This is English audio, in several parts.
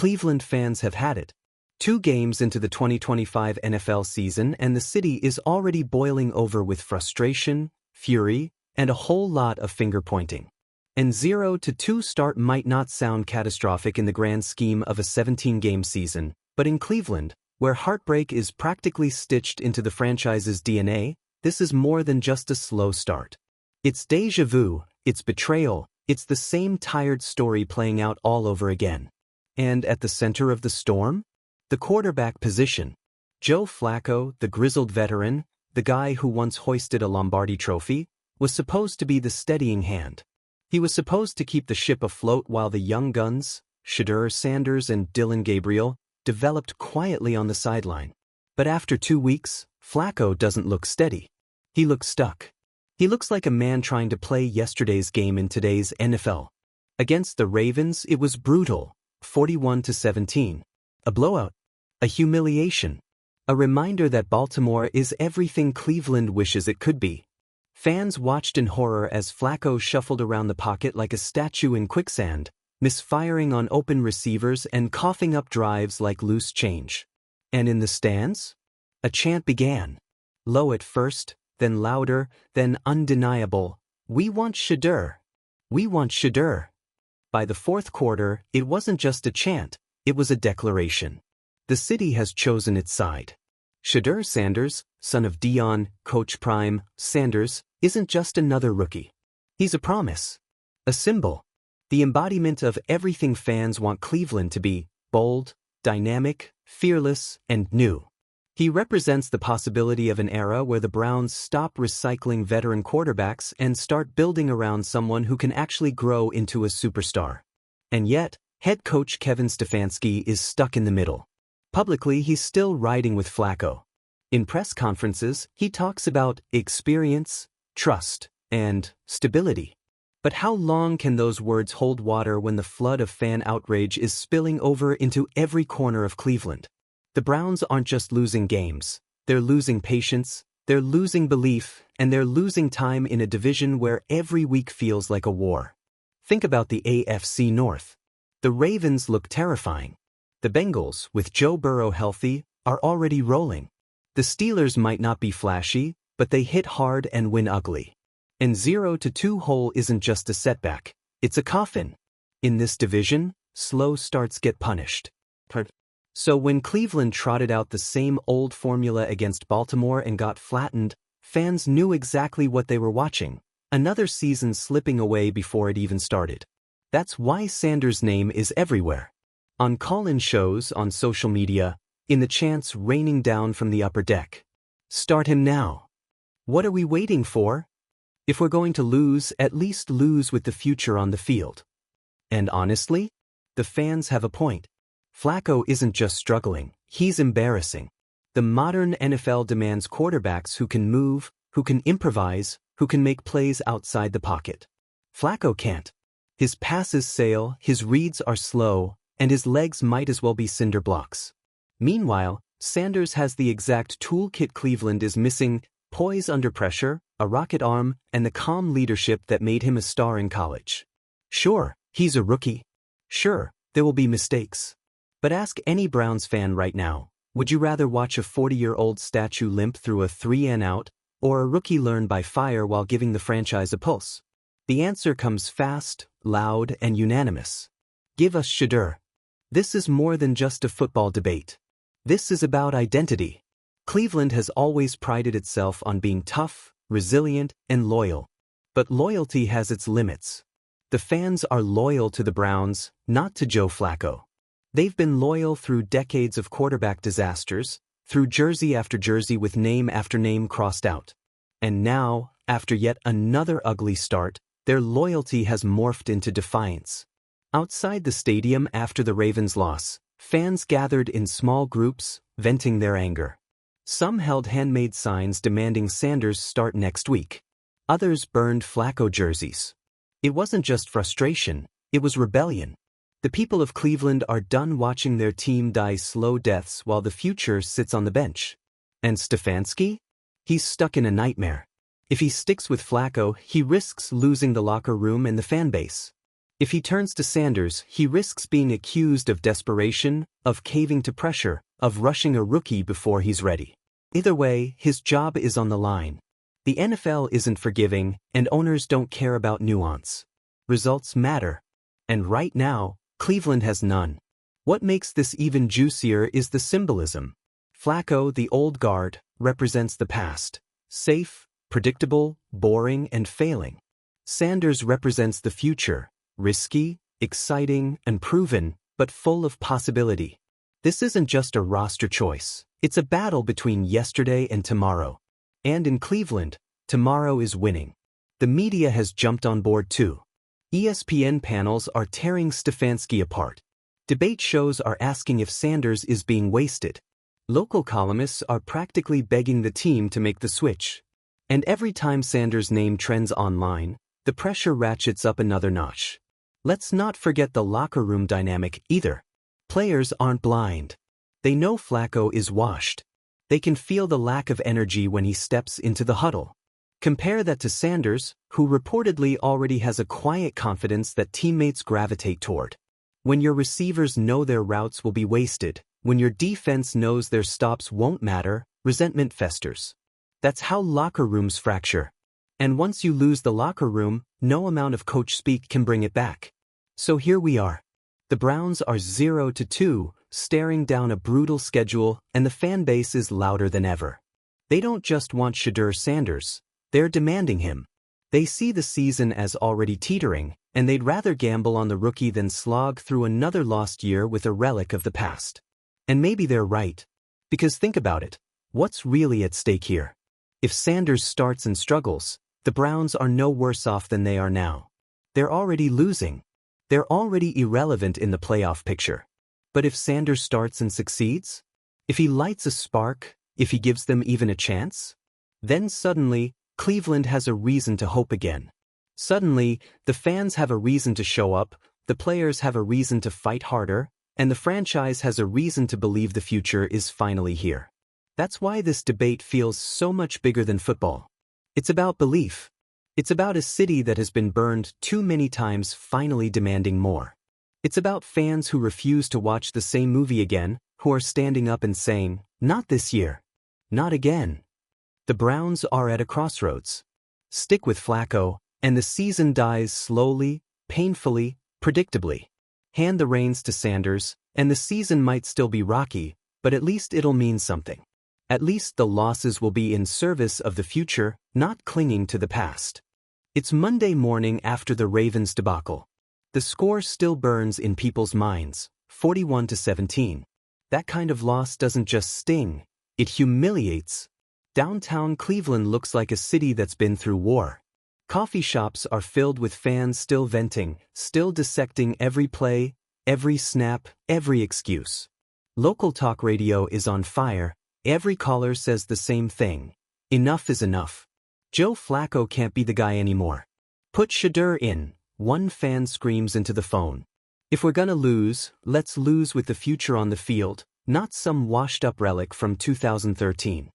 Cleveland fans have had it. 2 games into the 2025 NFL season and the city is already boiling over with frustration, fury, and a whole lot of finger-pointing. An 0-2 start might not sound catastrophic in the grand scheme of a 17-game season, but in Cleveland, where heartbreak is practically stitched into the franchise's DNA, this is more than just a slow start. It's déjà vu, it's betrayal, it's the same tired story playing out all over again. And at the center of the storm? The quarterback position. Joe Flacco, the grizzled veteran, the guy who once hoisted a Lombardi trophy, was supposed to be the steadying hand. He was supposed to keep the ship afloat while the young guns, Shedeur Sanders and Dylan Gabriel, developed quietly on the sideline. But after 2 weeks, Flacco doesn't look steady. He looks stuck. He looks like a man trying to play yesterday's game in today's NFL. Against the Ravens, it was brutal, 41-17. A blowout. A humiliation. A reminder that Baltimore is everything Cleveland wishes it could be. Fans watched in horror as Flacco shuffled around the pocket like a statue in quicksand, misfiring on open receivers and coughing up drives like loose change. And in the stands? A chant began. Low at first, then louder, then undeniable. We want Shedeur. We want Shedeur. By the fourth quarter, it wasn't just a chant, it was a declaration. The city has chosen its side. Shedeur Sanders, son of Deion, Coach Prime, Sanders, isn't just another rookie. He's a promise. A symbol. The embodiment of everything fans want Cleveland to be: bold, dynamic, fearless, and new. He represents the possibility of an era where the Browns stop recycling veteran quarterbacks and start building around someone who can actually grow into a superstar. And yet, head coach Kevin Stefanski is stuck in the middle. Publicly, he's still riding with Flacco. In press conferences, he talks about experience, trust, and stability. But how long can those words hold water when the flood of fan outrage is spilling over into every corner of Cleveland? The Browns aren't just losing games. They're losing patience, they're losing belief, and they're losing time in a division where every week feels like a war. Think about the AFC North. The Ravens look terrifying. The Bengals, with Joe Burrow healthy, are already rolling. The Steelers might not be flashy, but they hit hard and win ugly. And 0-2 hole isn't just a setback, it's a coffin. In this division, slow starts get punished. So when Cleveland trotted out the same old formula against Baltimore and got flattened, fans knew exactly what they were watching: another season slipping away before it even started. That's why Sanders' name is everywhere. On call-in shows, on social media, in the chants raining down from the upper deck. Start him now. What are we waiting for? If we're going to lose, at least lose with the future on the field. And honestly, the fans have a point. Flacco isn't just struggling, he's embarrassing. The modern NFL demands quarterbacks who can move, who can improvise, who can make plays outside the pocket. Flacco can't. His passes sail, his reads are slow, and his legs might as well be cinder blocks. Meanwhile, Sanders has the exact toolkit Cleveland is missing: poise under pressure, a rocket arm, and the calm leadership that made him a star in college. Sure, he's a rookie. Sure, there will be mistakes. But ask any Browns fan right now, would you rather watch a 40-year-old statue limp through a 3-and-out, or a rookie learn by fire while giving the franchise a pulse? The answer comes fast, loud, and unanimous. Give us Shedeur. This is more than just a football debate. This is about identity. Cleveland has always prided itself on being tough, resilient, and loyal. But loyalty has its limits. The fans are loyal to the Browns, not to Joe Flacco. They've been loyal through decades of quarterback disasters, through jersey after jersey with name after name crossed out. And now, after yet another ugly start, their loyalty has morphed into defiance. Outside the stadium after the Ravens' loss, fans gathered in small groups, venting their anger. Some held handmade signs demanding Sanders start next week. Others burned Flacco jerseys. It wasn't just frustration, it was rebellion. The people of Cleveland are done watching their team die slow deaths while the future sits on the bench. And Stefanski? He's stuck in a nightmare. If he sticks with Flacco, he risks losing the locker room and the fan base. If he turns to Sanders, he risks being accused of desperation, of caving to pressure, of rushing a rookie before he's ready. Either way, his job is on the line. The NFL isn't forgiving, and owners don't care about nuance. Results matter. And right now, Cleveland has none. What makes this even juicier is the symbolism. Flacco, the old guard, represents the past. Safe, predictable, boring, and failing. Sanders represents the future. Risky, exciting, and proven, but full of possibility. This isn't just a roster choice. It's a battle between yesterday and tomorrow. And in Cleveland, tomorrow is winning. The media has jumped on board too. ESPN panels are tearing Stefanski apart. Debate shows are asking if Sanders is being wasted. Local columnists are practically begging the team to make the switch. And every time Sanders' name trends online, the pressure ratchets up another notch. Let's not forget the locker room dynamic either. Players aren't blind. They know Flacco is washed. They can feel the lack of energy when he steps into the huddle. Compare that to Sanders, who reportedly already has a quiet confidence that teammates gravitate toward. When your receivers know their routes will be wasted, when your defense knows their stops won't matter, resentment festers. That's how locker rooms fracture. And once you lose the locker room, no amount of coach speak can bring it back. So here we are. The Browns are 0-2, staring down a brutal schedule, and the fan base is louder than ever. They don't just want Shedeur Sanders, they're demanding him. They see the season as already teetering, and they'd rather gamble on the rookie than slog through another lost year with a relic of the past. And maybe they're right. Because think about it, what's really at stake here? If Sanders starts and struggles, the Browns are no worse off than they are now. They're already losing. They're already irrelevant in the playoff picture. But if Sanders starts and succeeds? If he lights a spark? If he gives them even a chance? Then suddenly, Cleveland has a reason to hope again. Suddenly, the fans have a reason to show up, the players have a reason to fight harder, and the franchise has a reason to believe the future is finally here. That's why this debate feels so much bigger than football. It's about belief. It's about a city that has been burned too many times finally demanding more. It's about fans who refuse to watch the same movie again, who are standing up and saying, "Not this year. Not again." The Browns are at a crossroads. Stick with Flacco, and the season dies slowly, painfully, predictably. Hand the reins to Sanders, and the season might still be rocky, but at least it'll mean something. At least the losses will be in service of the future, not clinging to the past. It's Monday morning after the Ravens debacle. The score still burns in people's minds, 41-17. That kind of loss doesn't just sting, it humiliates. Downtown Cleveland looks like a city that's been through war. Coffee shops are filled with fans still venting, still dissecting every play, every snap, every excuse. Local talk radio is on fire, every caller says the same thing. Enough is enough. Joe Flacco can't be the guy anymore. Put Shedeur in, one fan screams into the phone. If we're gonna lose, let's lose with the future on the field, not some washed-up relic from 2013.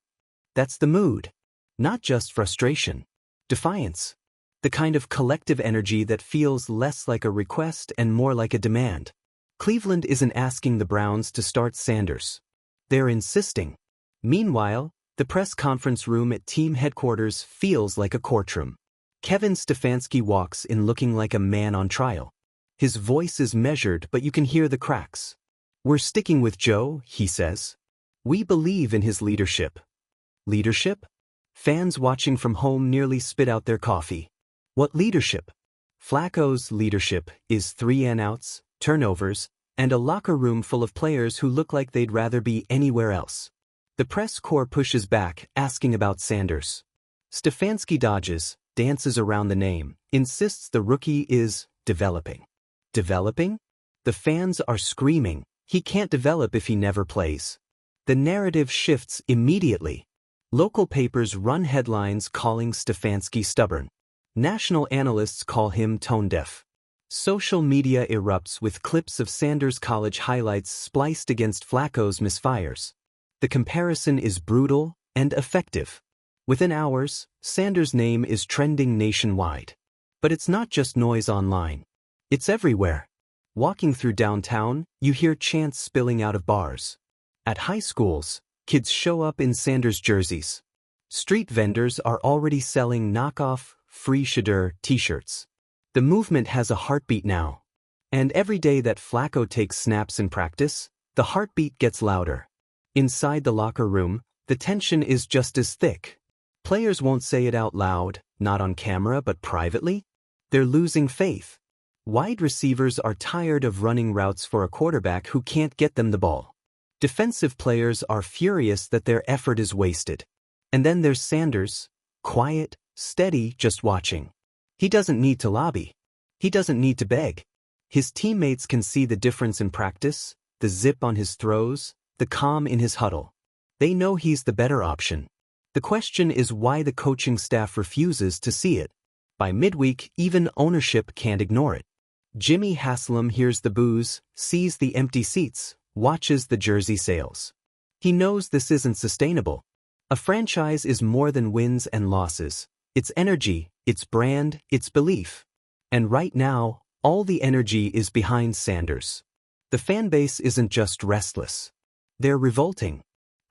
That's the mood. Not just frustration. Defiance. The kind of collective energy that feels less like a request and more like a demand. Cleveland isn't asking the Browns to start Sanders. They're insisting. Meanwhile, the press conference room at team headquarters feels like a courtroom. Kevin Stefanski walks in looking like a man on trial. His voice is measured, but you can hear the cracks. "We're sticking with Joe," he says. "We believe in his leadership." Leadership? Fans watching from home nearly spit out their coffee. What leadership? Flacco's leadership is 3 and-outs, turnovers, and a locker room full of players who look like they'd rather be anywhere else. The press corps pushes back, asking about Sanders. Stefanski dodges, dances around the name, insists the rookie is developing. Developing? The fans are screaming, he can't develop if he never plays. The narrative shifts immediately. Local papers run headlines calling Stefanski stubborn. National analysts call him tone-deaf. Social media erupts with clips of Sanders' college highlights spliced against Flacco's misfires. The comparison is brutal and effective. Within hours, Sanders' name is trending nationwide. But it's not just noise online. It's everywhere. Walking through downtown, you hear chants spilling out of bars. At high schools, kids show up in Sanders jerseys. Street vendors are already selling knockoff, free Shedeur t-shirts. The movement has a heartbeat now. And every day that Flacco takes snaps in practice, the heartbeat gets louder. Inside the locker room, the tension is just as thick. Players won't say it out loud, not on camera but privately. They're losing faith. Wide receivers are tired of running routes for a quarterback who can't get them the ball. Defensive players are furious that their effort is wasted. And then there's Sanders, quiet, steady, just watching. He doesn't need to lobby. He doesn't need to beg. His teammates can see the difference in practice, the zip on his throws, the calm in his huddle. They know he's the better option. The question is why the coaching staff refuses to see it. By midweek, even ownership can't ignore it. Jimmy Haslam hears the boos, sees the empty seats, watches the jersey sales. He knows this isn't sustainable. A franchise is more than wins and losses. It's energy, it's brand, it's belief. And right now, all the energy is behind Sanders. The fan base isn't just restless. They're revolting.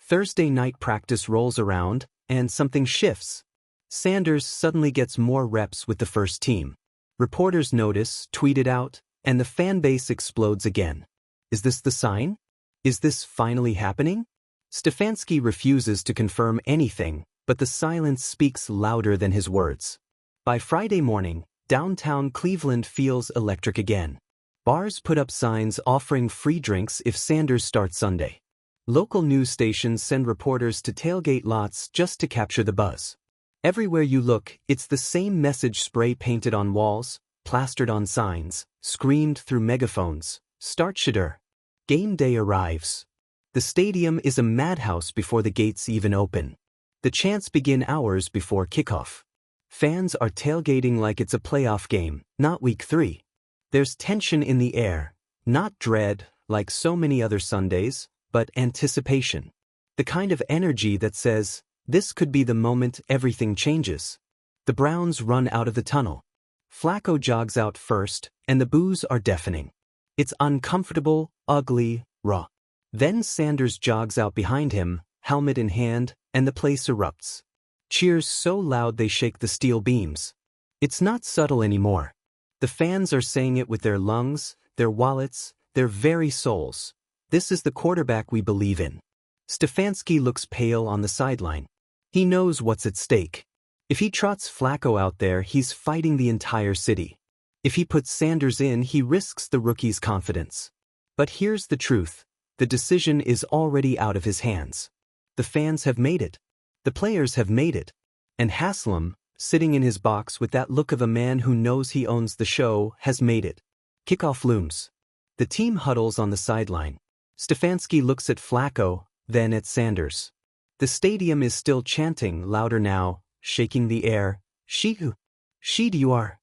Thursday night practice rolls around, and something shifts. Sanders suddenly gets more reps with the first team. Reporters notice, tweet it out, and the fan base explodes again. Is this the sign? Is this finally happening? Stefanski refuses to confirm anything, but the silence speaks louder than his words. By Friday morning, downtown Cleveland feels electric again. Bars put up signs offering free drinks if Sanders starts Sunday. Local news stations send reporters to tailgate lots just to capture the buzz. Everywhere you look, it's the same message spray painted on walls, plastered on signs, screamed through megaphones. Start Shedeur. Game day arrives. The stadium is a madhouse before the gates even open. The chants begin hours before kickoff. Fans are tailgating like it's a playoff game, not week 3. There's tension in the air, not dread, like so many other Sundays, but anticipation. The kind of energy that says, this could be the moment everything changes. The Browns run out of the tunnel. Flacco jogs out first, and the boos are deafening. It's uncomfortable, ugly, raw. Then Sanders jogs out behind him, helmet in hand, and the place erupts. Cheers so loud they shake the steel beams. It's not subtle anymore. The fans are saying it with their lungs, their wallets, their very souls. This is the quarterback we believe in. Stefanski looks pale on the sideline. He knows what's at stake. If he trots Flacco out there, he's fighting the entire city. If he puts Sanders in, he risks the rookie's confidence. But here's the truth. The decision is already out of his hands. The fans have made it. The players have made it. And Haslam, sitting in his box with that look of a man who knows he owns the show, has made it. Kickoff looms. The team huddles on the sideline. Stefanski looks at Flacco, then at Sanders. The stadium is still chanting, louder now, shaking the air. Shedeur.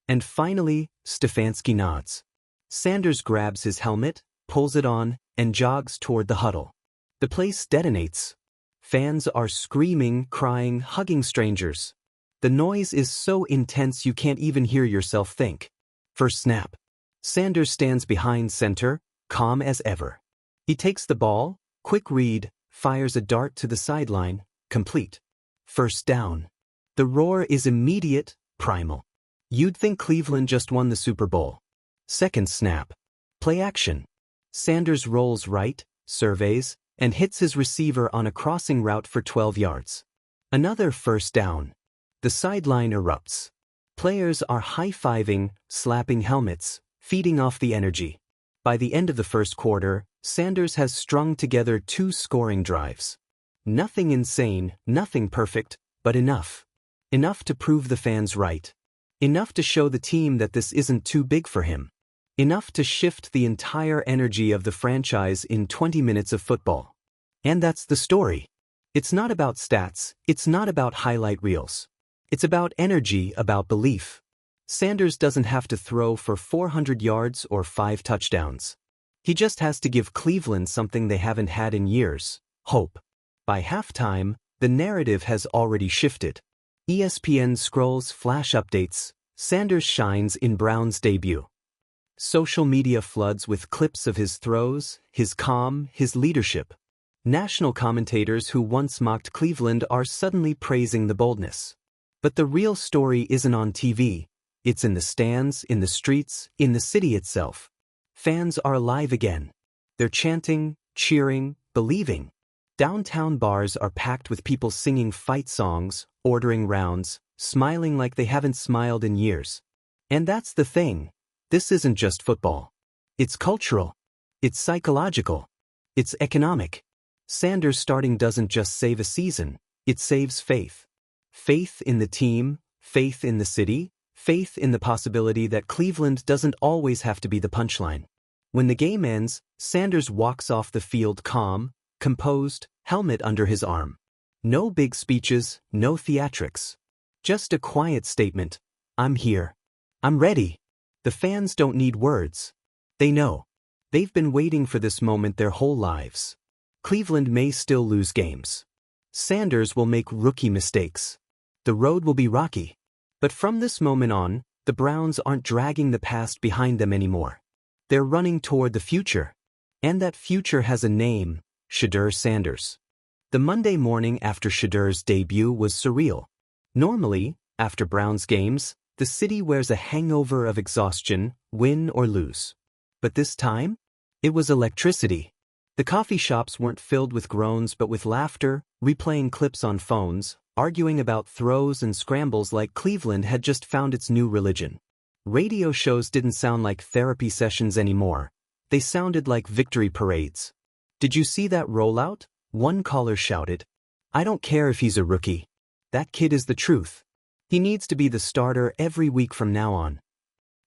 And finally, Stefanski nods. Sanders grabs his helmet, pulls it on, and jogs toward the huddle. The place detonates. Fans are screaming, crying, hugging strangers. The noise is so intense you can't even hear yourself think. First snap. Sanders stands behind center, calm as ever. He takes the ball, quick read, fires a dart to the sideline, complete. First down. The roar is immediate, primal. You'd think Cleveland just won the Super Bowl. Second snap. Play action. Sanders rolls right, surveys, and hits his receiver on a crossing route for 12 yards. Another first down. The sideline erupts. Players are high-fiving, slapping helmets, feeding off the energy. By the end of the first quarter, Sanders has strung together 2 scoring drives. Nothing insane, nothing perfect, but enough. Enough to prove the fans right. Enough to show the team that this isn't too big for him. Enough to shift the entire energy of the franchise in 20 minutes of football. And that's the story. It's not about stats, it's not about highlight reels. It's about energy, about belief. Sanders doesn't have to throw for 400 yards or 5 touchdowns. He just has to give Cleveland something they haven't had in years: hope. By halftime, the narrative has already shifted. ESPN scrolls flash updates. Sanders shines in Brown's debut. Social media floods with clips of his throws, his calm, his leadership. National commentators who once mocked Cleveland are suddenly praising the boldness. But the real story isn't on TV. It's in the stands, in the streets, in the city itself. Fans are alive again. They're chanting, cheering, believing. Downtown bars are packed with people singing fight songs, ordering rounds, smiling like they haven't smiled in years. And that's the thing. This isn't just football. It's cultural. It's psychological. It's economic. Sanders starting doesn't just save a season, it saves faith. Faith in the team, faith in the city, faith in the possibility that Cleveland doesn't always have to be the punchline. When the game ends, Sanders walks off the field calm, composed, helmet under his arm. No big speeches, no theatrics. Just a quiet statement. I'm here. I'm ready. The fans don't need words. They know. They've been waiting for this moment their whole lives. Cleveland may still lose games. Sanders will make rookie mistakes. The road will be rocky. But from this moment on, the Browns aren't dragging the past behind them anymore. They're running toward the future. And that future has a name, Shedeur Sanders. The Monday morning after Shedeur's debut was surreal. Normally, after Browns games, the city wears a hangover of exhaustion, win or lose. But this time, it was electricity. The coffee shops weren't filled with groans but with laughter, replaying clips on phones, arguing about throws and scrambles like Cleveland had just found its new religion. Radio shows didn't sound like therapy sessions anymore. They sounded like victory parades. Did you see that rollout? One caller shouted. I don't care if he's a rookie. That kid is the truth. He needs to be the starter every week from now on.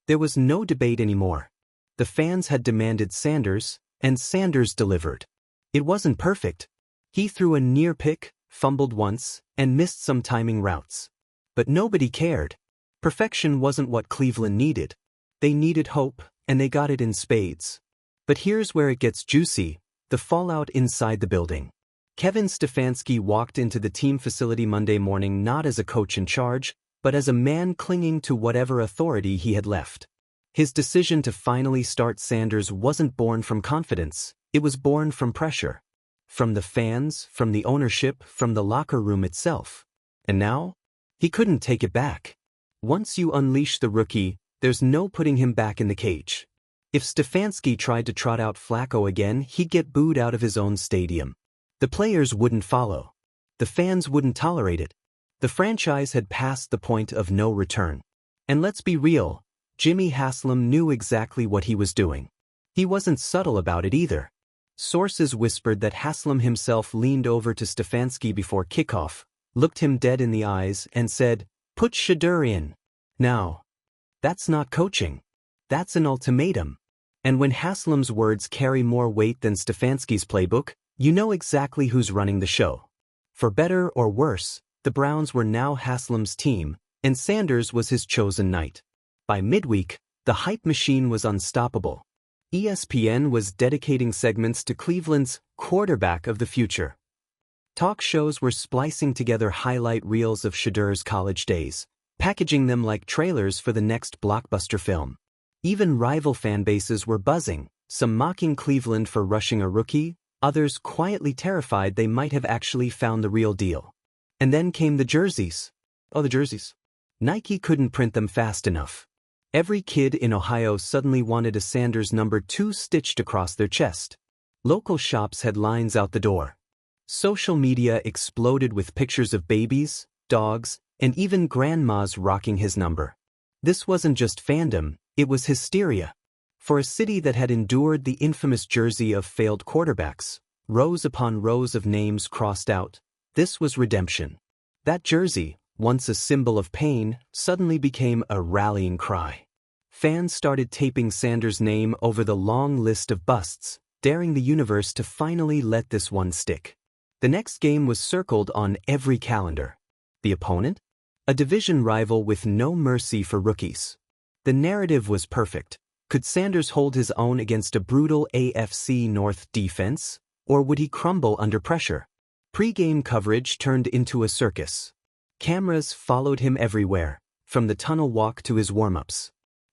There was no debate anymore. The fans had demanded Sanders, and Sanders delivered. It wasn't perfect. He threw a near pick, fumbled once, and missed some timing routes. But nobody cared. Perfection wasn't what Cleveland needed. They needed hope, and they got it in spades. But here's where it gets juicy, the fallout inside the building. Kevin Stefanski walked into the team facility Monday morning not as a coach in charge, but as a man clinging to whatever authority he had left. His decision to finally start Sanders wasn't born from confidence, it was born from pressure. From the fans, from the ownership, from the locker room itself. And now? He couldn't take it back. Once you unleash the rookie, there's no putting him back in the cage. If Stefanski tried to trot out Flacco again, he'd get booed out of his own stadium. The players wouldn't follow. The fans wouldn't tolerate it. The franchise had passed the point of no return. And let's be real, Jimmy Haslam knew exactly what he was doing. He wasn't subtle about it either. Sources whispered that Haslam himself leaned over to Stefanski before kickoff, looked him dead in the eyes, and said, "Put Shedeur in." Now, that's not coaching. That's an ultimatum. And when Haslam's words carry more weight than Stefanski's playbook, you know exactly who's running the show. For better or worse, the Browns were now Haslam's team, and Sanders was his chosen knight. By midweek, the hype machine was unstoppable. ESPN was dedicating segments to Cleveland's quarterback of the future. Talk shows were splicing together highlight reels of Shedeur's college days, packaging them like trailers for the next blockbuster film. Even rival fan bases were buzzing, some mocking Cleveland for rushing a rookie, others quietly terrified they might have actually found the real deal. And then came the jerseys. Oh, the jerseys. Nike couldn't print them fast enough. Every kid in Ohio suddenly wanted a Sanders number 2 stitched across their chest. Local shops had lines out the door. Social media exploded with pictures of babies, dogs, and even grandmas rocking his number. This wasn't just fandom, it was hysteria. For a city that had endured the infamous jersey of failed quarterbacks, rows upon rows of names crossed out, this was redemption. That jersey, once a symbol of pain, suddenly became a rallying cry. Fans started taping Sanders' name over the long list of busts, daring the universe to finally let this one stick. The next game was circled on every calendar. The opponent? A division rival with no mercy for rookies. The narrative was perfect. Could Sanders hold his own against a brutal AFC North defense, or would he crumble under pressure? Pre-game coverage turned into a circus. Cameras followed him everywhere, from the tunnel walk to his warm-ups.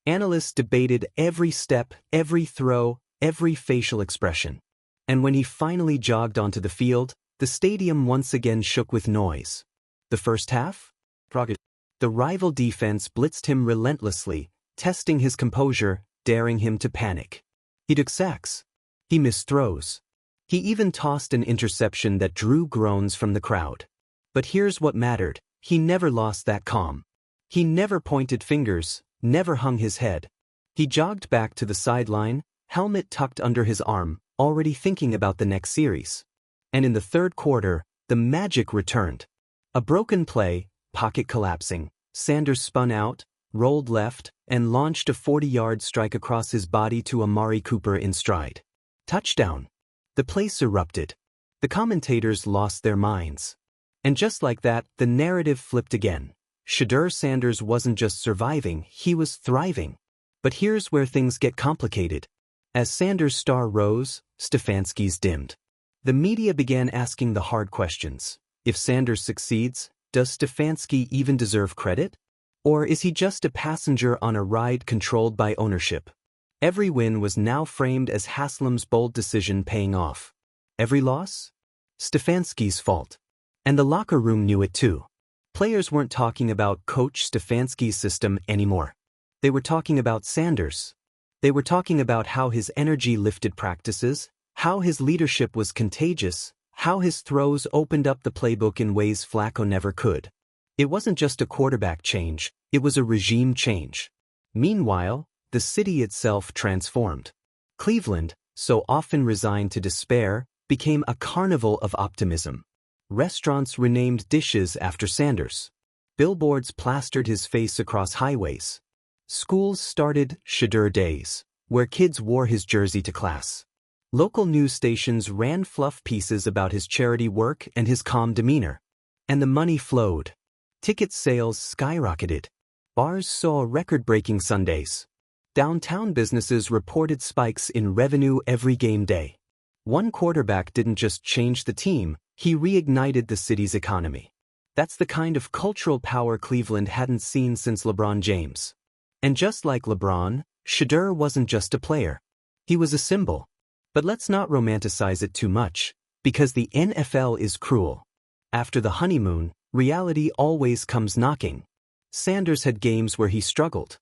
Analysts debated every step, every throw, every facial expression. And when he finally jogged onto the field, the stadium once again shook with noise. The first half? The rival defense blitzed him relentlessly, testing his composure, daring him to panic. He took sacks. He missed throws. He even tossed an interception that drew groans from the crowd. But here's what mattered: he never lost that calm. He never pointed fingers, never hung his head. He jogged back to the sideline, helmet tucked under his arm, already thinking about the next series. And in the third quarter, the magic returned. A broken play, pocket collapsing, Sanders spun out, rolled left, and launched a 40-yard strike across his body to Amari Cooper in stride. Touchdown! The place erupted. The commentators lost their minds. And just like that, the narrative flipped again. Shedeur Sanders wasn't just surviving, he was thriving. But here's where things get complicated. As Sanders' star rose, Stefanski's dimmed. The media began asking the hard questions. If Sanders succeeds, does Stefanski even deserve credit? Or is he just a passenger on a ride controlled by ownership? Every win was now framed as Haslam's bold decision paying off. Every loss? Stefanski's fault. And the locker room knew it too. Players weren't talking about Coach Stefanski's system anymore. They were talking about Sanders. They were talking about how his energy lifted practices, how his leadership was contagious, how his throws opened up the playbook in ways Flacco never could. It wasn't just a quarterback change, it was a regime change. Meanwhile, the city itself transformed. Cleveland, so often resigned to despair, became a carnival of optimism. Restaurants renamed dishes after Sanders. Billboards plastered his face across highways. Schools started Shedeur Days, where kids wore his jersey to class. Local news stations ran fluff pieces about his charity work and his calm demeanor. And the money flowed. Ticket sales skyrocketed. Bars saw record-breaking Sundays. Downtown businesses reported spikes in revenue every game day. One quarterback didn't just change the team, he reignited the city's economy. That's the kind of cultural power Cleveland hadn't seen since LeBron James. And just like LeBron, Shedeur wasn't just a player. He was a symbol. But let's not romanticize it too much, because the NFL is cruel. After the honeymoon, reality always comes knocking. Sanders had games where he struggled.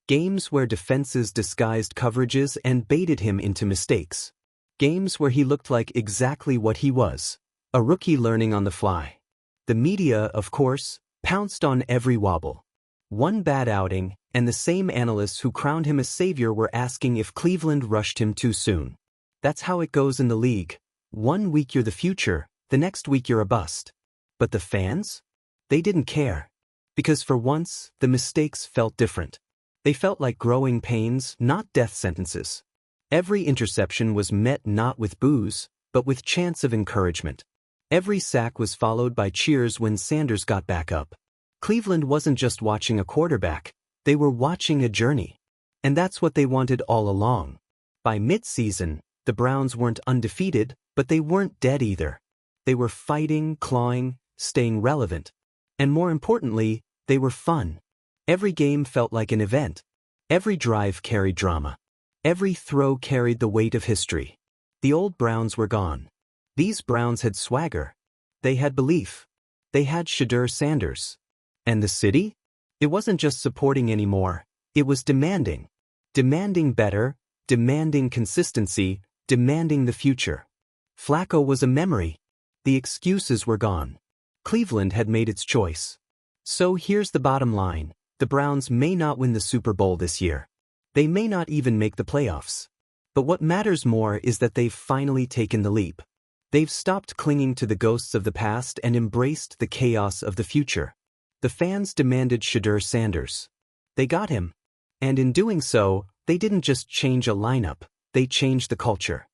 Games where defenses disguised coverages and baited him into mistakes. Games where he looked like exactly what he was, a rookie learning on the fly. The media, of course, pounced on every wobble. One bad outing, and the same analysts who crowned him a savior were asking if Cleveland rushed him too soon. That's how it goes in the league. One week you're the future, the next week you're a bust. But the fans? They didn't care. Because for once, the mistakes felt different. They felt like growing pains, not death sentences. Every interception was met not with boos, but with chants of encouragement. Every sack was followed by cheers when Sanders got back up. Cleveland wasn't just watching a quarterback, they were watching a journey. And that's what they wanted all along. By mid-season, the Browns weren't undefeated, but they weren't dead either. They were fighting, clawing, staying relevant. And more importantly, they were fun. Every game felt like an event. Every drive carried drama. Every throw carried the weight of history. The old Browns were gone. These Browns had swagger. They had belief. They had Shedeur Sanders. And the city? It wasn't just supporting anymore. It was demanding. Demanding better, demanding consistency, demanding the future. Flacco was a memory. The excuses were gone. Cleveland had made its choice. So here's the bottom line. The Browns may not win the Super Bowl this year. They may not even make the playoffs. But what matters more is that they've finally taken the leap. They've stopped clinging to the ghosts of the past and embraced the chaos of the future. The fans demanded Shedeur Sanders. They got him. And in doing so, they didn't just change a lineup, they changed the culture.